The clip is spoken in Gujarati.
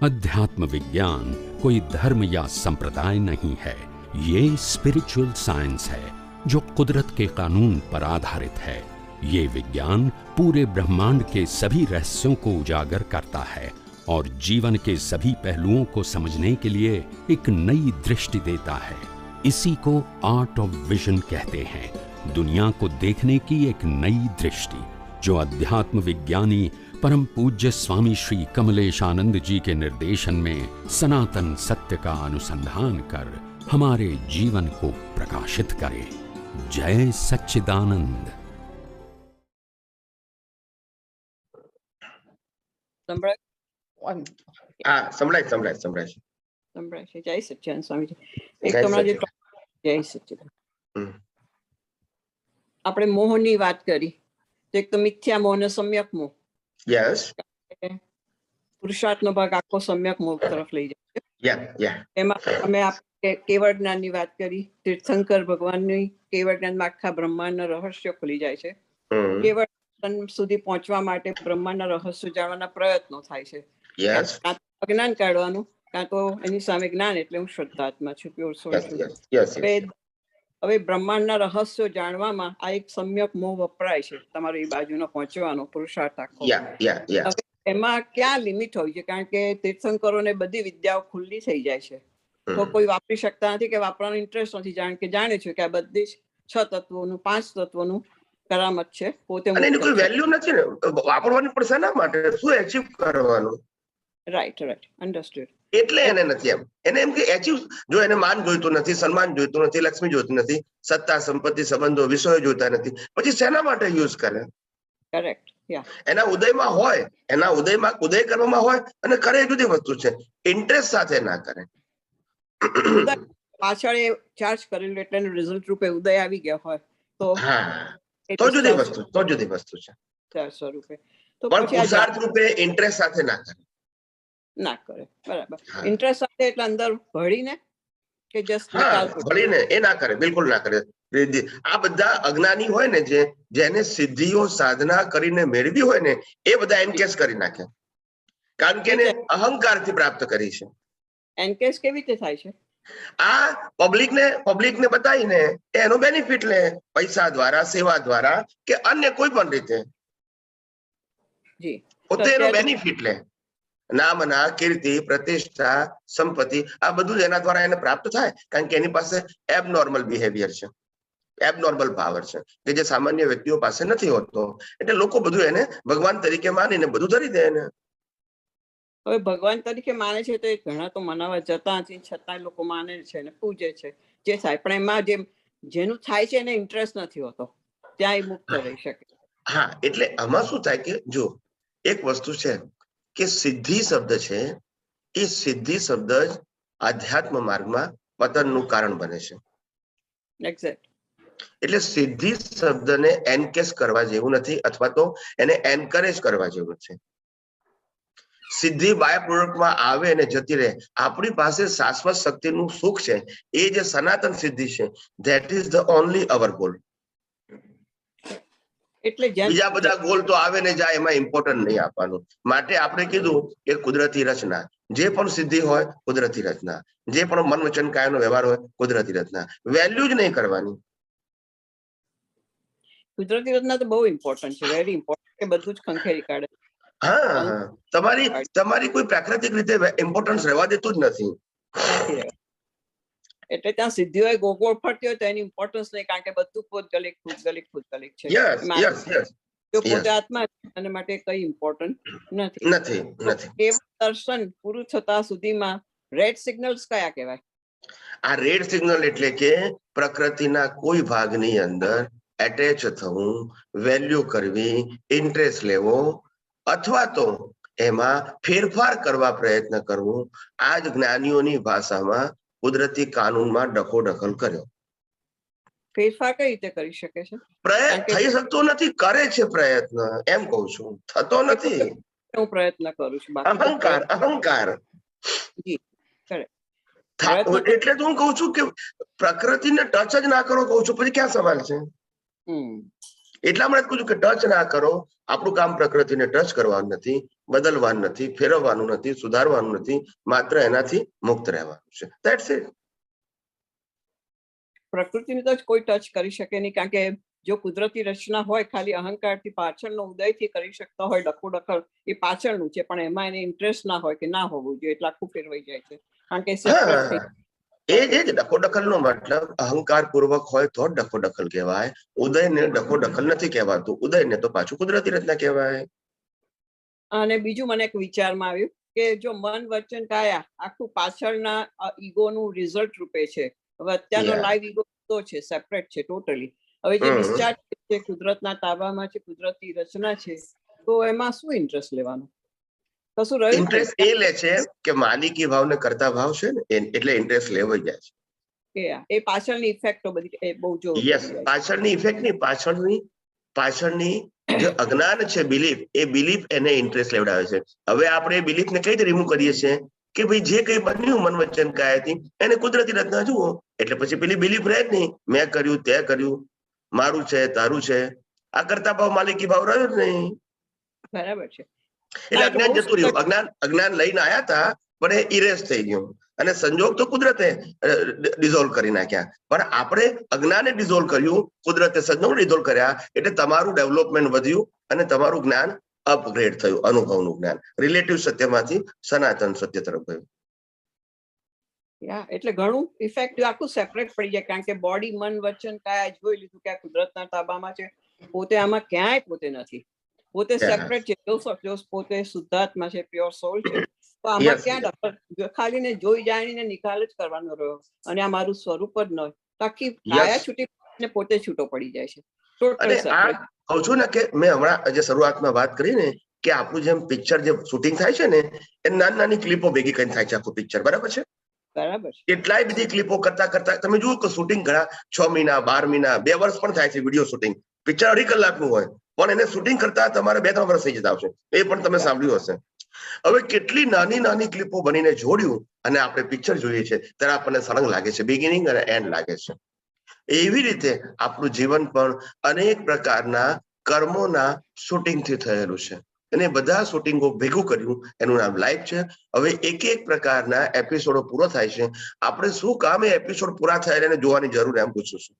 अध्यात्म विज्ञान कोई धर्म या संप्रदाय नहीं है, ये स्पिरिचुअल साइंस है जो कुदरत के कानून पर आधारित है। ये विज्ञान पूरे ब्रह्मांड के सभी रहस्यों को उजागर करता है और जीवन के सभी पहलुओं को समझने के लिए एक नई दृष्टि देता है। इसी को आर्ट ऑफ विजन कहते हैं, दुनिया को देखने की एक नई दृष्टि, जो अध्यात्म विज्ञानी परम पूज्य स्वामी श्री कमलेशानंद जी के निर्देशन में सनातन सत्य का अनुसंधान कर हमारे जीवन को प्रकाशित करे। जय सच्चिदानंद। જય સચ્ચિદાનંદ સ્વામીજી, એક તમારા જે જય સચ્ચિદાનંદ આપણે મોહની વાત કરી, તો એક તો મિથ્યા મોહ અને સમ્યક મોહ. યસ, પુરુષાર્થનો ભાગ આખો સમ્યક મોહ તરફ લઈ જાય છે. એમાં અમે કેવળ જ્ઞાનની વાત કરી, તીર્થંકર ભગવાનની કેવળ જ્ઞાનમાં આખા બ્રહ્માંડના રહસ્યો ખુલી જાય છે. કેવળ સુધી પહોંચવા માટે બ્રહ્માંડના રહસ્યો જાણવાના પ્રયત્નો થાય છે. અજ્ઞાન કાઢવાનું, કાં તો એની સામે જ્ઞાન, એટલે હું શ્રદ્ધાત્મા છું, પ્યોર સોલ છું. હવે બ્રહ્માંડના રહસ્યો જાણવામાં આ એક સમ્યક મોહ વપરાય છે, તમારો એ બાજુનો પહોંચવાનો પુરુષાર્થ આખો. એમાં ક્યાં લિમિટ હોય છે? કારણ કે તીર્થંકરોને બધી વિદ્યાઓ ખુલ્લી થઈ જાય છે, તો કોઈ વાપરી શકતા નથી કે વાપરવાનો ઇન્ટરેસ્ટ નથી, કારણ કે જાણે છે કે આ બધી 6 તત્વોનું 5 તત્વોનું કરામત છે, પોતે કોઈ વેલ્યુ નથી ને વાપરવાની, પણ શેના માટે, શું એચીવ કરવાનું? Right, understood. એટલે એને નથી એને એમ કે એચીવ, જો એને માન જોઈતું નથી, સન્માન જોઈતું નથી, લક્ષ્મી જોઈતું નથી, સત્તા સંપત્તિ સંબંધો વિષયો જોઈતા નથી, પછી શેના માટે યુઝ કરે? કરેક્ટ. એના ઉદયમાં હોય, એના ઉદયમાં ઉદય કરવામાં હોય અને કરે જુદી વસ્તુ છે, ઇન્ટરેસ્ટ સાથે ના કરે. પાછળ ચાર્જ કરેલું એટલે રિઝલ્ટ રૂપે ઉદય આવી ગયા હોય તો તો જુદી વસ્તુ, તો જુદી વસ્તુ છે. 400 રૂપે તો પણ પુરુષાર્થ રૂપે ઇન્ટરેસ્ટ સાથે ના કરે. બરાબર. ઇન્ટરેસ્ટ સાથે એટલે અંદર ભળીને કે જસ્ટ ભળીને એ ના કરે, બિલકુલ ના કરે. આ બધા અજ્ઞાની હોય ને, જેને સિદ્ધિઓ સાધના કરીને મેળવી હોય ને, એ બધા એનકેસ કરી નાખે, કારણ કે એને અહંકારથી પ્રાપ્ત કરી છે. એનકેસ કેવી રીતે થાય છે? આ પબ્લિકને બતાવીને એનો બેનિફિટ લે, પૈસા દ્વારા, સેવા દ્વારા કે અન્ય કોઈ પણ રીતે પોતે એનો બેનિફિટ લે. નામના, કીર્તિ, પ્રતિષ્ઠા, સંપત્તિ, આ બધું એના દ્વારા એને પ્રાપ્ત થાય, કારણ કે એની પાસે એબનોર્મલ બિહેવિયર છે, એબનોર્મલ પાવર છે, કે જે સામાન્ય વ્યક્તિઓ પાસે નથી હોતો. એટલે લોકો બધું એને ભગવાન તરીકે માનીને બધું ધરી દે એને. હવે ભગવાન તરીકે માને છે તો એ ઘણા તો મનાવા જતા નથી, છતાં લોકો માને છે ને પૂજે છે, જે થાય. પણ એમાં જેનું થાય છે એને ઇન્ટરેસ્ટ નથી હોતો, ત્યાં એ મુક્ત રહી શકે. હા, એટલે આમાં શું થાય કે જો એક વસ્તુ છે કે સિદ્ધિ શબ્દ છે, એ સિદ્ધિ શબ્દ જ આધ્યાત્મ માર્ગમાં પતનનું કારણ બને છે. એક્ઝેક્ટ. એટલે સિદ્ધિ શબ્દને એનકેસ કરવા જેવું નથી, અથવા તો એને એન્કરેજ કરવા જેવું છે. સિદ્ધિ બાય પ્રોડક્ટમાં આવે અને જતી રહે. આપણી પાસે શાશ્વત શક્તિનું સુખ છે, એ જે સનાતન સિદ્ધિ છે, that is the only our goal. એટલે બીજા બધા ગોલ તો આવે ને જાય, એમાં ઇમ્પોર્ટન્ટ નહીં આપવાનું. માટે આપણે કીધું કે કુદરતી રચના, જે પણ સિદ્ધિ હોય કુદરતી રચના, જે પણ મન વચન કાયનો વ્યવહાર હોય કુદરતી રચના, વેલ્યુ જ નહીં કરવાની. કુદરતી રચના તો બહુ ઇમ્પોર્ટન્ટ છે, વેરી ઇમ્પોર્ટન્ટ, કે બધું જ ખંખેરી કાઢે. તમારી કોઈ પ્રાકૃતિક રીતે ઇમ્પોર્ટન્સ રહેવા દેતું જ નથી. એટલે ત્યાં સિદ્ધિઓ ગોગોળ ફરતી હોય તો એની ઇમ્પોર્ટન્સ નહીં, કારણ કે બધું પૂતગલિક છે. જો પોતે આત્મા અને માટે કઈ ઇમ્પોર્ટન્ટ નથી. કેવળ દર્શન પૂરું થતા સુધીમાં રેડ સિગ્નલ્સ કયા કહેવાય? આ રેડ સિગ્નલ એટલે કે પ્રકૃતિના કોઈ ભાગની અંદર એટેચ થવું, વેલ્યુ કરવી, ઇન્ટરેસ્ટ લેવો, અથવા તો એમાં ફેરફાર કરવા પ્રયત્ન કરવું, આ જ જ્ઞાનીઓની ભાષામાં કુદરતી કાનૂનમાં ડખોડખલ કર્યો. ફેરફાર કઈ રીતે કરી શકે છે? પ્રયત્ન થઈ શકતો નથી, કરે છે પ્રયત્ન, એમ કઉ છું, થતો નથી. હું પ્રયત્ન કરું છું. અહંકાર. એટલે તો હું કઉ છું કે પ્રકૃતિને ટચ જ ના કરો કઉ છું, પછી ક્યાં સવાલ છે? એટલા માટે કહું છું કે ટચ ના કરો. આપણું કામ પ્રકૃતિને ટચ કરવાનું નથી, બદલવાનું નથી, ફેરવવાનું નથી, સુધારવાનું નથી, માત્ર એનાથી મુક્ત રહેવાનું છે. That's it. પ્રકૃતિને તો કોઈ ટચ કરી શકે નહીં, કારણ કે જો કુદરતી રચના હોય ખાલી અહંકારથી પાછળનો ઉદયથી કરી શકતા હોય ડખોડખલ, એ પાછળનું છે, પણ એમાં એને ઇન્ટરેસ્ટ ના હોય કે ના હોવું જોઈએ, એટલે આખું ફેરવાઈ જાય છે. કારણ કે એ જ ડખોડખલ નો મતલબ અહંકાર પૂર્વક હોય તો જ ડખોડખલ કહેવાય. ઉદયને ડખોડખલ નથી કહેવાતું. ઉદયને તો પાછું કુદરતી રચના કહેવાય. અને બીજું મને એક વિચારમાં આવ્યું કે જો મન વચન કાયા આખું પાછળના ઈગોનું રિઝલ્ટ રૂપે છે. હવે અત્યારનો લાઈવ ઈગો છે, સેપરેટ છે ટોટલી. હવે જે ડિસ્ચાર્જ છે કુદરતના તાબામાં છે, કુદરતી રચના છે, તો એમાં શું ઇન્ટરેસ્ટ લેવાનો? કશું રહ્યું? ઇન્ટરેસ્ટ એ લે છે કે માલિકી ભાવ ને કરતા ભાવ છે ને, એટલે ઇન્ટરેસ્ટ લેવાઈ જાય છે. એ પાછળની ઇફેક્ટો બધી બહુ જો પાછળની ઇફેક્ટ ની પાછળની જે અજ્ઞાન છે બિલીફ, એ બિલીફ એને ઇન્ટરેસ્ટ લેવડાવે છે. હવે આપણે બિલીફ ને કઈ રીતે રિમૂવ કરીએ છીએ કે ભાઈ જે કઈ બન્યું મન વચન કાયાથી એને કુદરતી રચના જુઓ, એટલે પછી પેલી બિલીફ રહે જ નહીં. મેં કર્યું, તે કર્યું, મારું છે, તારું છે, આ કરતા ભાવ માલિકી ભાવ રહ્યો જ નહીં. બરાબર છે. એટલે અજ્ઞાન જતું રહ્યું. અજ્ઞાન લઈને આવ્યા હતા પણ એ ઇરેઝ થઈ ગયું, અને સંજોગ તો કુદરતે ડિઝોલ્વ કરી નાખ્યા. પણ આપણે અજ્ઞાને ડિઝોલ્વ કર્યું, કુદરતે સંજોગ ડિઝોલ્વ કર્યા, એટલે તમારું ડેવલપમેન્ટ વધ્યું અને તમારું જ્ઞાન અપગ્રેડ થયું, અનુભવનું જ્ઞાન રિલેટિવ સત્યમાંથી સનાતન સત્ય તરફ ગયું. એટલે ઘણું ઇફેક્ટ આખું સેપરેટ પડી જાય, કારણ કે બોડી મન વચન કાયા જોઈ લીધું કે આ કુદરતના તાબામાં છે, પોતે આમાં ક્યાંય પોતે નથી, પોતે સેપરેટ છે. પોતે શુદ્ધાત્મા છે, પ્યોર સોલ છે, તો આમાં ક્યાં ખાલી ને જોઈ જાણીને નિકાલ જ કરવાનો રહ્યો, અને આ મારું સ્વરૂપ જ ન હોય, આખી કાયા છૂટી પોતે છૂટો પડી જાય છે. કહું છું ને કે મેં હમણાં જે શરૂઆતમાં વાત કરી ને કે આપણું જેમ પિક્ચર જે શૂટિંગ થાય છે ને, એ નાની નાની ક્લિપો ભેગી કરીને થાય છે આખું પિક્ચર. બરાબર છે? બરાબર. કેટલાય બધી ક્લિપો કરતા કરતા તમે જુઓ કે શૂટિંગ ઘણા 6 મહિના 12 મહિના 2 વર્ષ પણ થાય છે. વિડીયો શૂટિંગ પિક્ચર 2.5 કલાકનું હોય, પણ એને શૂટિંગ કરતા તમારે 2-3 વર્ષ થઈ જતા આવશે. એ પણ તમે સાંભળ્યું હશે. હવે કેટલી નાની નાની ક્લિપો બનીને જોડ્યું અને આપણે પિક્ચર જોઈએ છે ત્યારે આપણને સળંગ લાગે છે, બિગિનિંગ અને એન્ડ લાગે છે. એવી રીતે આપણું જીવન પણ અનેક પ્રકારના કર્મોના શૂટિંગથી થયેલું છે, અને બધા શૂટિંગો ભેગું કર્યું, એનું નામ લાઈફ છે. હવે એક એક પ્રકારના એપિસોડો પૂરો થાય છે. આપણે શું કામ એ એપિસોડ પૂરા થયા એને જોવાની જરૂર એમ પૂછું છું.